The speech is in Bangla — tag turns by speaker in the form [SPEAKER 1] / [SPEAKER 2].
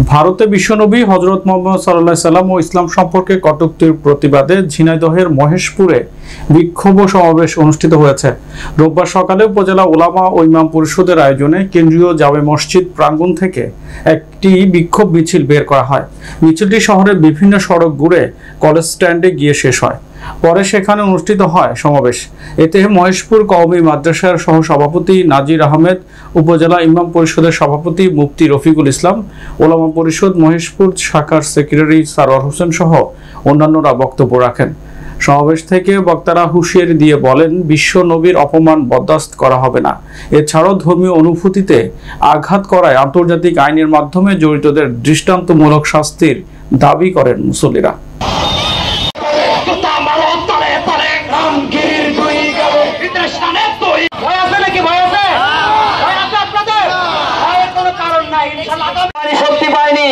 [SPEAKER 1] ভারতে বিশ্বনবী হযরত মুহাম্মদ সাল্লাল্লাহু আলাইহি সাল্লাম ও ইসলাম সম্পর্কে কটূক্তির প্রতিবাদে ঝিনাইদহের মহেশপুরে বিক্ষোভ সমাবেশ অনুষ্ঠিত হয়েছে। রোববার সকালে উপজেলা উলামা ও ইমাম পরিষদের আয়োজনে কেন্দ্রীয় জামে মসজিদ প্রাঙ্গণ থেকে একটি বিক্ষোভ মিছিল বের করা হয়। মিছিলটি শহরের বিভিন্ন সড়ক ঘুরে কলেজ স্ট্যান্ডে গিয়ে শেষ হয়। পরে সেখানে অনুষ্ঠিত হয় সমাবেশ। এতে মহেশপুর কওমি মাদ্রাসার সহ সভাপতি নাজির আহমেদ, উপজেলা ইমাম পরিষদের সভাপতি মুফতি রফিকুল ইসলাম, ওলামা পরিষদ মহেশপুর শাখার সেক্রেটারি সারোয়ার হোসেন সহ অন্যান্যরা বক্তব্য রাখেন। সমাবেশ থেকে বক্তারা হুঁশিয়ারি দিয়ে বলেন, বিশ্ব নবীর অপমান বরদাস্ত করা হবে না। এছাড়াও ধর্মীয় অনুভূতিতে আঘাত করায় আন্তর্জাতিক আইনের মাধ্যমে জড়িতদের দৃষ্টান্তমূলক শাস্তির দাবি করেন মুসল্লিরা।
[SPEAKER 2] শক্তি পায়নি।